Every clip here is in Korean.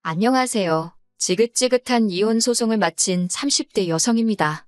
안녕하세요. 지긋지긋한 이혼 소송을 마친 30대 여성입니다.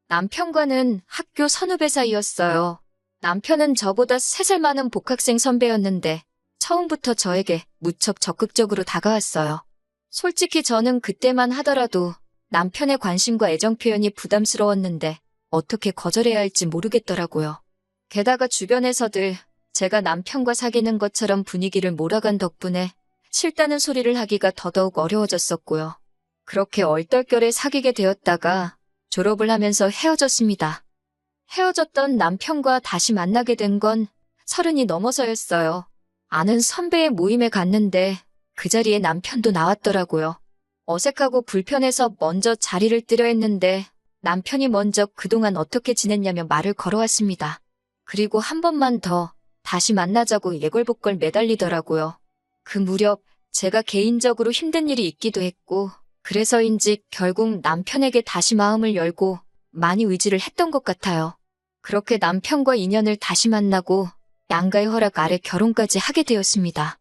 남편과는 학교 선후배 사이였어요. 남편은 저보다 3살 많은 복학생 선배였는데 처음부터 저에게 무척 적극적으로 다가왔어요. 솔직히 저는 그때만 하더라도 남편의 관심과 애정 표현이 부담스러웠는데 어떻게 거절해야 할지 모르겠더라고요. 게다가 주변에서들 제가 남편과 사귀는 것처럼 분위기를 몰아간 덕분에 싫다는 소리를 하기가 더더욱 어려워졌었고요. 그렇게 얼떨결에 사귀게 되었다가 졸업을 하면서 헤어졌습니다. 헤어졌던 남편과 다시 만나게 된 건 30이 넘어서였어요. 아는 선배의 모임에 갔는데 그 자리에 남편도 나왔더라고요. 어색하고 불편해서 먼저 자리를 뜨려 했는데 남편이 먼저 그동안 어떻게 지냈냐며 말을 걸어왔습니다. 그리고 한 번만 더 다시 만나자고 예걸복걸 매달리더라고요. 그 무렵 제가 개인적으로 힘든 일이 있기도 했고 그래서인지 결국 남편에게 다시 마음을 열고 많이 의지를 했던 것 같아요. 그렇게 남편과 인연을 다시 만나고 양가의 허락 아래 결혼까지 하게 되었습니다.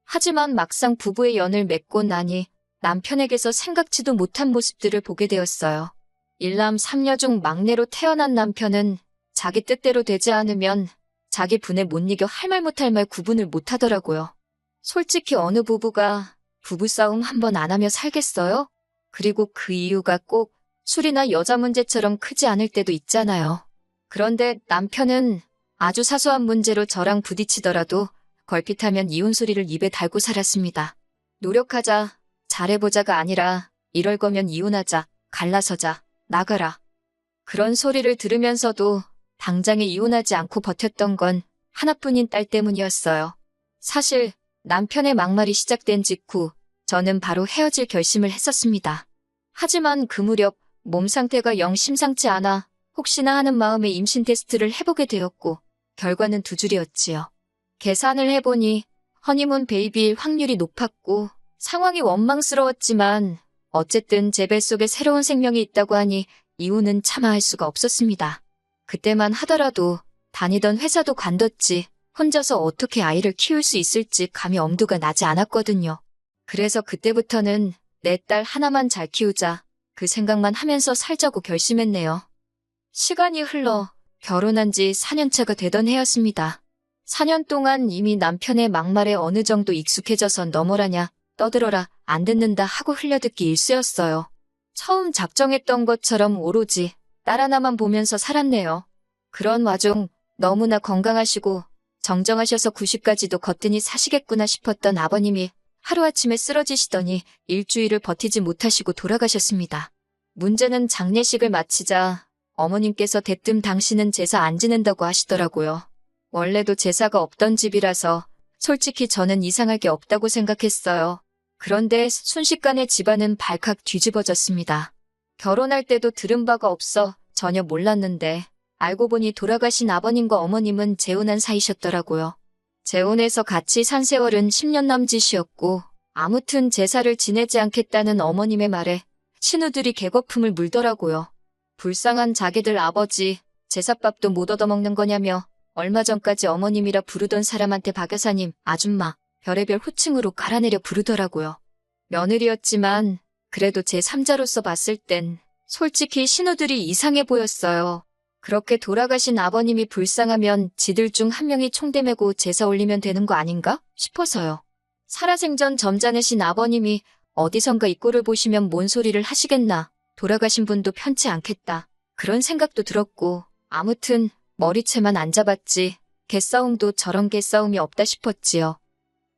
하지만 막상 부부의 연을 맺고 나니 남편에게서 생각지도 못한 모습들을 보게 되었어요. 일남 3녀 중 막내로 태어난 남편은 자기 뜻대로 되지 않으면 자기 분에 못 이겨 할 말 못할 말 구분을 못하더라고요. 솔직히 어느 부부가 부부싸움 한 번 안 하며 살겠어요? 그리고 그 이유가 꼭 술이나 여자 문제처럼 크지 않을 때도 있잖아요. 그런데 남편은 아주 사소한 문제로 저랑 부딪히더라도 걸핏하면 이혼 소리를 입에 달고 살았습니다. 노력하자, 잘해보자가 아니라 이럴 거면 이혼하자, 갈라서자, 나가라. 그런 소리를 들으면서도 당장에 이혼하지 않고 버텼던 건 하나뿐인 딸 때문이었어요. 사실 남편의 막말이 시작된 직후 저는 바로 헤어질 결심을 했었습니다. 하지만 그 무렵 몸 상태가 영 심상치 않아 혹시나 하는 마음에 임신 테스트를 해보게 되었고 결과는 두 줄이었지요. 계산을 해보니 허니문 베이비일 확률이 높았고 상황이 원망스러웠지만 어쨌든 제 뱃속에 새로운 생명이 있다고 하니 이혼은 차마 할 수가 없었습니다. 그때만 하더라도 다니던 회사도 관뒀지 혼자서 어떻게 아이를 키울 수 있을지 감히 엄두가 나지 않았거든요. 그래서 그때부터는 내 딸 하나만 잘 키우자 그 생각만 하면서 살자고 결심했네요. 시간이 흘러 결혼한 지 4년차가 되던 해였습니다. 4년 동안 이미 남편의 막말에 어느 정도 익숙해져서 너머라냐 떠들어라 안 듣는다 하고 흘려듣기 일쑤였어요. 처음 작정했던 것처럼 오로지 딸 하나만 보면서 살았네요. 그런 와중 너무나 건강하시고 정정하셔서 90까지도 거뜬히 사시겠구나 싶었던 아버님이 하루아침에 쓰러지시더니 일주일을 버티지 못하시고 돌아가셨습니다. 문제는 장례식을 마치자 어머님께서 대뜸 당신은 제사 안 지낸다고 하시더라고요. 원래도 제사가 없던 집이라서 솔직히 저는 이상할 게 없다고 생각했어요. 그런데 순식간에 집안은 발칵 뒤집어졌습니다. 결혼할 때도 들은 바가 없어 전혀 몰랐는데 알고 보니 돌아가신 아버님과 어머님은 재혼한 사이셨더라고요. 재혼해서 같이 산 세월은 10년 남짓이었고 아무튼 제사를 지내지 않겠다는 어머님의 말에 신우들이 개거품을 물더라고요. 불쌍한 자기들 아버지 제사밥도 못 얻어먹는 거냐며 얼마 전까지 어머님이라 부르던 사람한테 박 여사님, 아줌마, 별의별 호칭으로 갈아내려 부르더라고요. 며느리였지만 그래도 제 3자로서 봤을 땐 솔직히 신우들이 이상해 보였어요. 그렇게 돌아가신 아버님이 불쌍하면 지들 중 한 명이 총대 메고 제사 올리면 되는 거 아닌가 싶어서요. 살아생전 점잖으신 아버님이 어디선가 이 꼴을 보시면 뭔 소리를 하시겠나. 돌아가신 분도 편치 않겠다. 그런 생각도 들었고 아무튼 머리채만 안 잡았지 개싸움도 저런 개싸움이 없다 싶었지요.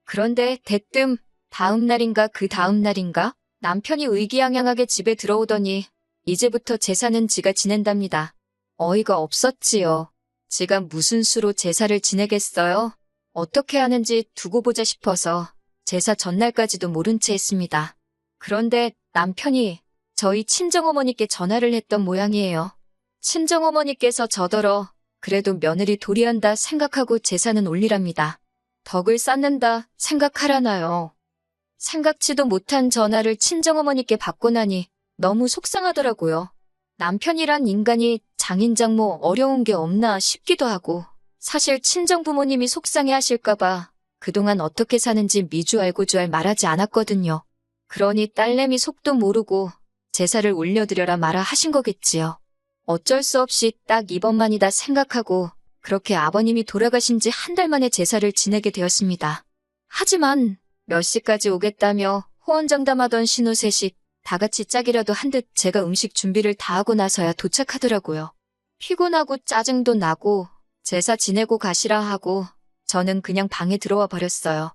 그런데 대뜸 다음 날인가 그 다음 날인가 남편이 의기양양하게 집에 들어오더니 이제부터 제사는 지가 지낸답니다. 어이가 없었지요. 지가 무슨 수로 제사를 지내겠어요? 어떻게 하는지 두고 보자 싶어서 제사 전날까지도 모른 채 했습니다. 그런데 남편이 저희 친정어머니께 전화를 했던 모양이에요. 친정어머니께서 저더러 그래도 며느리 도리한다 생각하고 제사는 올리랍니다. 덕을 쌓는다 생각하라나요. 생각지도 못한 전화를 친정어머니께 받고 나니 너무 속상하더라고요. 남편이란 인간이 장인장모 어려운 게 없나 싶기도 하고 사실 친정부모님이 속상해 하실까봐 그동안 어떻게 사는지 미주알고주알 말하지 않았거든요. 그러니 딸내미 속도 모르고 제사를 올려드려라 마라 하신 거겠지요. 어쩔 수 없이 딱 이번만이다 생각하고 그렇게 아버님이 돌아가신 지 한 달 만에 제사를 지내게 되었습니다. 하지만 몇 시까지 오겠다며 호언장담하던 신우 셋이 다 같이 짝이라도 한 듯 제가 음식 준비를 다 하고 나서야 도착하더라고요. 피곤하고 짜증도 나고 제사 지내고 가시라 하고 저는 그냥 방에 들어와 버렸어요.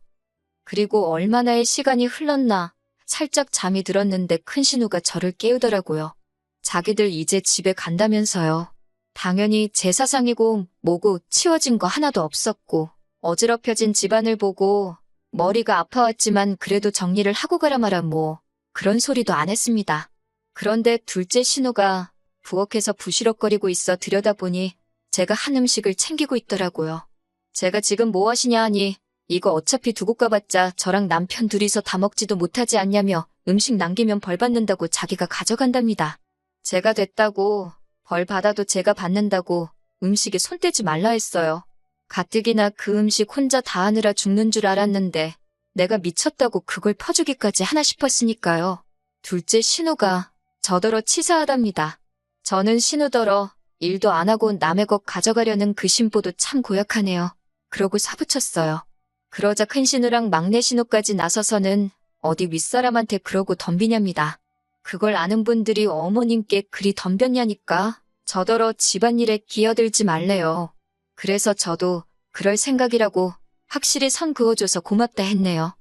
그리고 얼마나의 시간이 흘렀나 살짝 잠이 들었는데 큰 신우가 저를 깨우더라고요. 자기들 이제 집에 간다면서요. 당연히 제사상이고 뭐고 치워진 거 하나도 없었고 어지럽혀진 집안을 보고 머리가 아파왔지만 그래도 정리를 하고 가라 마라 뭐 그런 소리도 안 했습니다. 그런데 둘째 신우가 부엌에서 부시럭거리고 있어 들여다보니 제가 한 음식을 챙기고 있더라고요. 제가 지금 뭐 하시냐 하니 이거 어차피 두고 가봤자 저랑 남편 둘이서 다 먹지도 못하지 않냐며 음식 남기면 벌 받는다고 자기가 가져간답니다. 제가 됐다고 벌 받아도 제가 받는다고 음식에 손 떼지 말라 했어요. 가뜩이나 그 음식 혼자 다 하느라 죽는 줄 알았는데 내가 미쳤다고 그걸 퍼주기까지 하나 싶었으니까요. 둘째 신우가 저더러 치사하답니다. 저는 신우더러 일도 안 하고 남의 것 가져가려는 그 심보도 참 고약하네요. 그러고 사부쳤어요. 그러자 큰 신우랑 막내 신우까지 나서서는 어디 윗사람한테 그러고 덤비냐입니다. 그걸 아는 분들이 어머님께 그리 덤볐냐니까 저더러 집안일에 끼어들지 말래요. 그래서 저도 그럴 생각이라고 확실히 선 그어줘서 고맙다 했네요.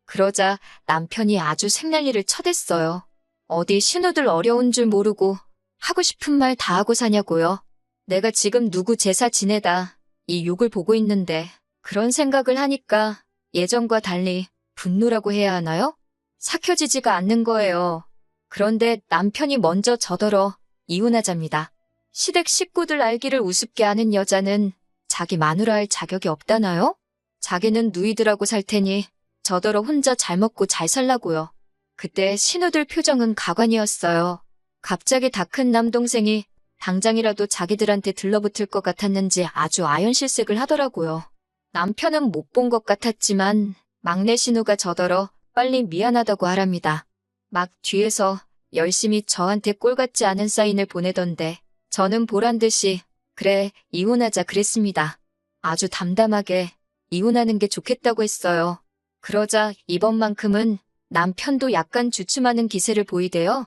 그러자 남편이 아주 생난리를 쳐댔어요. 어디 신우들 어려운 줄 모르고 하고 싶은 말 다 하고 사냐고요. 내가 지금 누구 제사 지내다 이 욕을 보고 있는데 그런 생각을 하니까 예전과 달리 분노라고 해야 하나요? 삭혀지지가 않는 거예요. 그런데 남편이 먼저 저더러 이혼하자입니다. 시댁 식구들 알기를 우습게 하는 여자는 자기 마누라 할 자격이 없다나요? 자기는 누이들하고 살 테니 저더러 혼자 잘 먹고 잘 살라고요. 그때 신우들 표정은 가관이었어요. 갑자기 다 큰 남동생이 당장이라도 자기들한테 들러붙을 것 같았는지 아주 아연실색을 하더라고요. 남편은 못 본 것 같았지만 막내 신우가 저더러 빨리 미안하다고 하랍니다. 막 뒤에서 열심히 저한테 꼴 같지 않은 사인을 보내던데 저는 보란 듯이 그래 이혼하자 그랬습니다. 아주 담담하게 이혼하는 게 좋겠다고 했어요. 그러자 이번만큼은 남편도 약간 주춤하는 기세를 보이대요.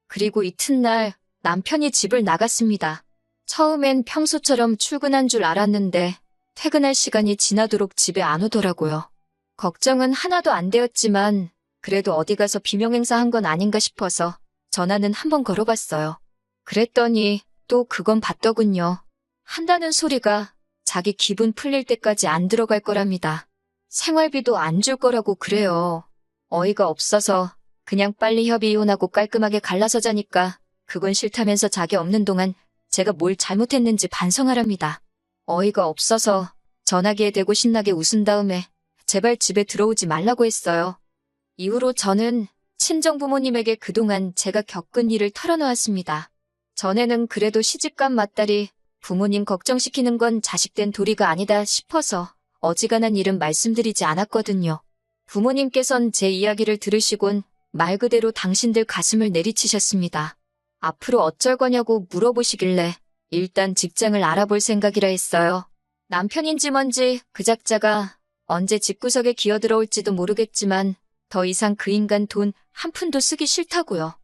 그리고 이튿날 남편이 집을 나갔습니다. 처음엔 평소처럼 출근한 줄 알았는데 퇴근할 시간이 지나도록 집에 안 오더라고요. 걱정은 하나도 안 되었지만 그래도 어디 가서 비명행사한 건 아닌가 싶어서 전화는 한번 걸어봤어요. 그랬더니 또 그건 봤더군요. 한다는 소리가 자기 기분 풀릴 때까지 안 들어갈 거랍니다. 생활비도 안 줄 거라고 그래요. 어이가 없어서 그냥 빨리 협의 이혼하고 깔끔하게 갈라서 자니까 그건 싫다면서 자기 없는 동안 제가 뭘 잘못했는지 반성하랍니다. 어이가 없어서 전화기에 대고 신나게 웃은 다음에 제발 집에 들어오지 말라고 했어요. 이후로 저는 친정부모님에게 그동안 제가 겪은 일을 털어놓았습니다. 전에는 그래도 시집간 맏딸이 부모님 걱정시키는 건 자식된 도리가 아니다 싶어서 어지간한 일은 말씀드리지 않았거든요. 부모님께선 제 이야기를 들으시곤 말 그대로 당신들 가슴을 내리치셨습니다. 앞으로 어쩔 거냐고 물어보시길래 일단 직장을 알아볼 생각이라 했어요. 남편인지 뭔지 그 작자가 언제 집구석에 기어들어올지도 모르겠지만 더 이상 그 인간 돈 한 푼도 쓰기 싫다고요.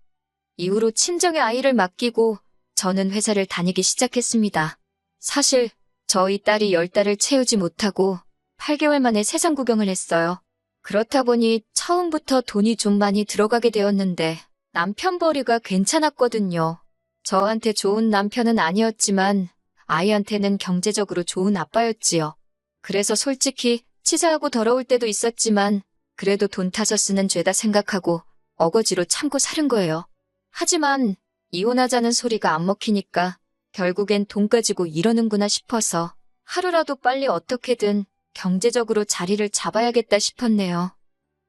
이후로 친정의 아이를 맡기고 저는 회사를 다니기 시작했습니다. 사실 저희 딸이 10달을 채우지 못하고 8개월 만에 세상 구경을 했어요. 그렇다 보니 처음부터 돈이 좀 많이 들어가게 되었는데 남편 벌이가 괜찮았거든요. 저한테 좋은 남편은 아니었지만 아이한테는 경제적으로 좋은 아빠였지요. 그래서 솔직히 치사하고 더러울 때도 있었지만 그래도 돈 타서 쓰는 죄다 생각하고 어거지로 참고 살은 거예요. 하지만 이혼하자는 소리가 안 먹히니까 결국엔 돈 가지고 이러는구나 싶어서 하루라도 빨리 어떻게든 경제적으로 자리를 잡아야겠다 싶었네요.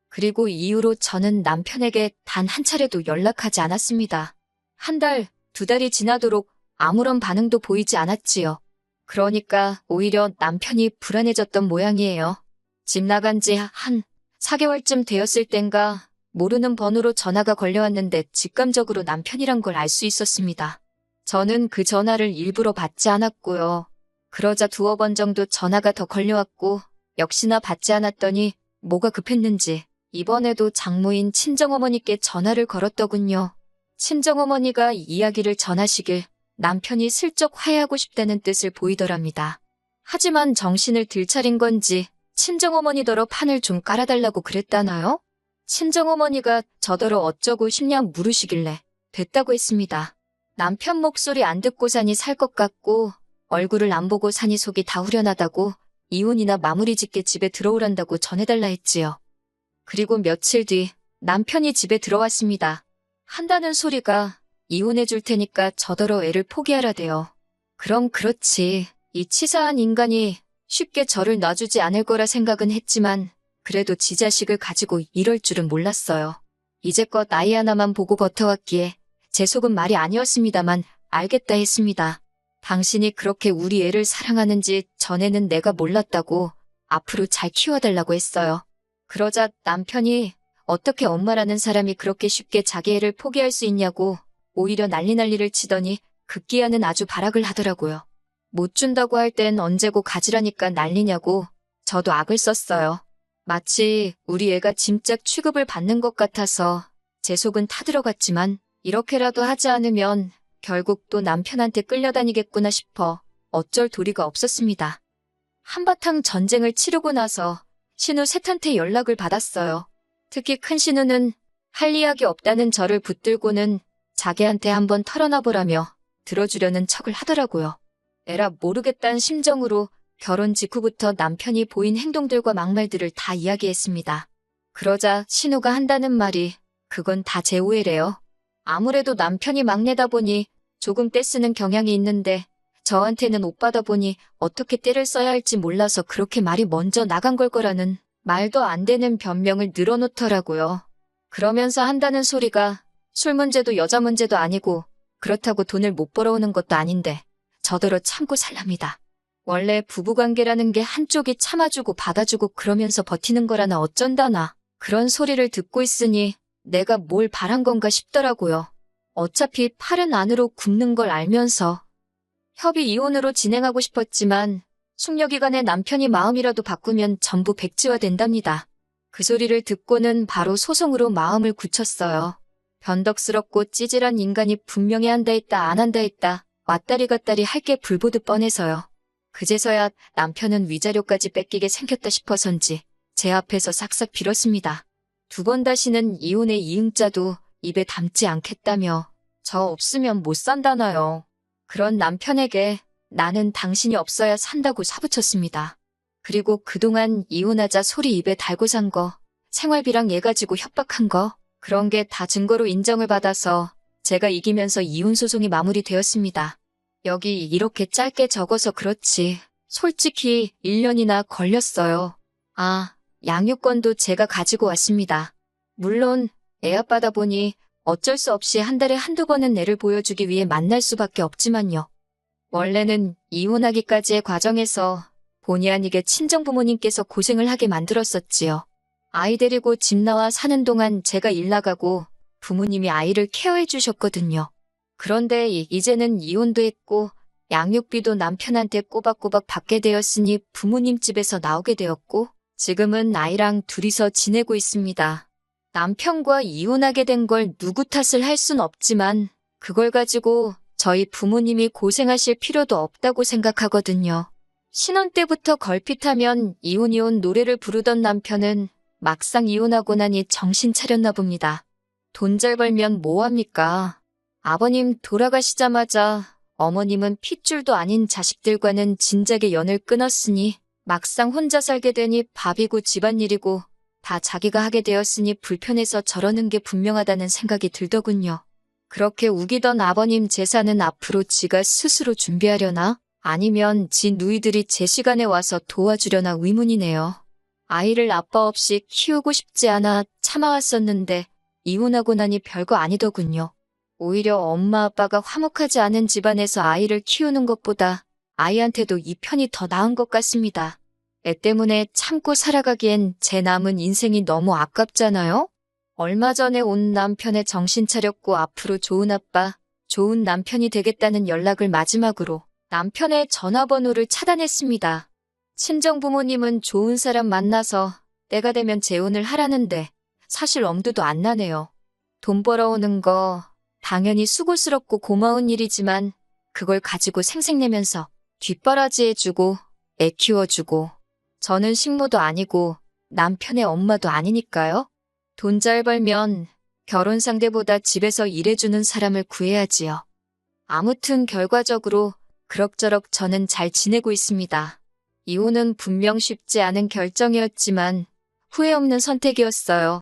그리고 이후로 저는 남편에게 단 한 차례도 연락하지 않았습니다. 한 달, 2달이 지나도록 아무런 반응도 보이지 않았지요. 그러니까 오히려 남편이 불안해졌던 모양이에요. 집 나간 지 한 4개월쯤 되었을 땐가 모르는 번호로 전화가 걸려왔는데 직감적으로 남편이란 걸 알 수 있었습니다. 저는 그 전화를 일부러 받지 않았고요. 그러자 두어 번 정도 전화가 더 걸려왔고 역시나 받지 않았더니 뭐가 급했는지 이번에도 장모인 친정어머니께 전화를 걸었더군요. 친정어머니가 이야기를 전하시길 남편이 슬쩍 화해하고 싶다는 뜻을 보이더랍니다. 하지만 정신을 들차린 건지 친정어머니더러 판을 좀 깔아달라고 그랬다나요? 친정어머니가 저더러 어쩌고 싶냐 물으시길래 됐다고 했습니다. 남편 목소리 안 듣고 사니 살 것 같고 얼굴을 안 보고 사니 속이 다 후련하다고 이혼이나 마무리 짓게 집에 들어오란다고 전해달라 했지요. 그리고 며칠 뒤 남편이 집에 들어왔습니다. 한다는 소리가 이혼해 줄 테니까 저더러 애를 포기하라대요. 그럼 그렇지. 이 치사한 인간이 쉽게 저를 놔주지 않을 거라 생각은 했지만 그래도 지 자식을 가지고 이럴 줄은 몰랐어요. 이제껏 아이 하나만 보고 버텨왔기에 제 속은 말이 아니었습니다만 알겠다 했습니다. 당신이 그렇게 우리 애를 사랑하는지 전에는 내가 몰랐다고 앞으로 잘 키워달라고 했어요. 그러자 남편이 어떻게 엄마라는 사람이 그렇게 쉽게 자기 애를 포기할 수 있냐고 오히려 난리를 치더니 급기야는 아주 발악을 하더라고요. 못 준다고 할 땐 언제고 가지라니까 난리냐고 저도 악을 썼어요. 마치 우리 애가 짐짝 취급을 받는 것 같아서 제 속은 타들어갔지만 이렇게라도 하지 않으면 결국 또 남편한테 끌려다니겠구나 싶어 어쩔 도리가 없었습니다. 한바탕 전쟁을 치르고 나서 신우 셋한테 연락을 받았어요. 특히 큰 신우는 할 이야기 없다는 저를 붙들고는 자기한테 한번 털어놔보라며 들어주려는 척을 하더라고요. 에라 모르겠다는 심정으로 결혼 직후부터 남편이 보인 행동들과 막말들을 다 이야기했습니다. 그러자 신우가 한다는 말이 그건 다 제 오해래요. 아무래도 남편이 막내다 보니 조금 떼쓰는 경향이 있는데 저한테는 오빠다 보니 어떻게 떼를 써야 할지 몰라서 그렇게 말이 먼저 나간 걸 거라는 말도 안 되는 변명을 늘어놓더라고요. 그러면서 한다는 소리가 술 문제도 여자 문제도 아니고 그렇다고 돈을 못 벌어오는 것도 아닌데 저더러 참고 살랍니다. 원래 부부관계라는 게 한쪽이 참아주고 받아주고 그러면서 버티는 거라나 어쩐다나 그런 소리를 듣고 있으니 내가 뭘 바란 건가 싶더라고요. 어차피 팔은 안으로 굽는 걸 알면서 협의 이혼으로 진행하고 싶었지만 숙려기간에 남편이 마음이라도 바꾸면 전부 백지화 된답니다. 그 소리를 듣고는 바로 소송으로 마음을 굳혔어요. 변덕스럽고 찌질한 인간이 분명히 한다 했다 안 한다 했다 왔다리 갔다리 할 게 불보듯 뻔해서요. 그제서야 남편은 위자료까지 뺏기게 생겼다 싶어서인지 제 앞에서 싹싹 빌었습니다. 두 번 다시는 이혼의 이응자도 입에 담지 않겠다며 저 없으면 못 산다나요. 그런 남편에게 나는 당신이 없어야 산다고 사부쳤습니다. 그리고 그동안 이혼하자 소리 입에 달고 산 거, 생활비랑 얘 가지고 협박한 거, 그런 게 다 증거로 인정을 받아서 제가 이기면서 이혼 소송이 마무리되었습니다. 여기 이렇게 짧게 적어서 그렇지 솔직히 1년이나 걸렸어요. 아, 양육권도 제가 가지고 왔습니다. 물론 애 아빠다 보니 어쩔 수 없이 한 달에 한두 번은 애를 보여주기 위해 만날 수밖에 없지만요. 원래는 이혼하기까지의 과정에서 본의 아니게 친정부모님께서 고생을 하게 만들었었지요. 아이 데리고 집 나와 사는 동안 제가 일 나가고 부모님이 아이를 케어해 주셨거든요. 그런데 이제는 이혼도 했고 양육비도 남편한테 꼬박꼬박 받게 되었으니 부모님 집에서 나오게 되었고 지금은 아이랑 둘이서 지내고 있습니다. 남편과 이혼하게 된 걸 누구 탓을 할 순 없지만 그걸 가지고 저희 부모님이 고생하실 필요도 없다고 생각하거든요. 신혼 때부터 걸핏하면 이혼 노래를 부르던 남편은 막상 이혼하고 나니 정신 차렸나 봅니다. 돈 잘 벌면 뭐합니까? 아버님 돌아가시자마자 어머님은 핏줄도 아닌 자식들과는 진작에 연을 끊었으니 막상 혼자 살게 되니 밥이고 집안일이고 다 자기가 하게 되었으니 불편해서 저러는 게 분명하다는 생각이 들더군요. 그렇게 우기던 아버님 재산은 앞으로 지가 스스로 준비하려나? 아니면 지 누이들이 제 시간에 와서 도와주려나 의문이네요. 아이를 아빠 없이 키우고 싶지 않아 참아왔었는데 이혼하고 나니 별거 아니더군요. 오히려 엄마 아빠가 화목하지 않은 집안에서 아이를 키우는 것보다 아이한테도 이 편이 더 나은 것 같습니다. 애 때문에 참고 살아가기엔 제 남은 인생이 너무 아깝잖아요? 얼마 전에 온 남편의 정신 차렸고 앞으로 좋은 아빠, 좋은 남편이 되겠다는 연락을 마지막으로 남편의 전화번호를 차단했습니다. 친정 부모님은 좋은 사람 만나서 때가 되면 재혼을 하라는데 사실 엄두도 안 나네요. 돈 벌어오는 거 당연히 수고스럽고 고마운 일이지만 그걸 가지고 생색내면서 뒷바라지해주고 애 키워주고 저는 식모도 아니고 남편의 엄마도 아니니까요. 돈 잘 벌면 결혼 상대보다 집에서 일해주는 사람을 구해야지요. 아무튼 결과적으로 그럭저럭 저는 잘 지내고 있습니다. 이혼은 분명 쉽지 않은 결정이었지만 후회 없는 선택이었어요.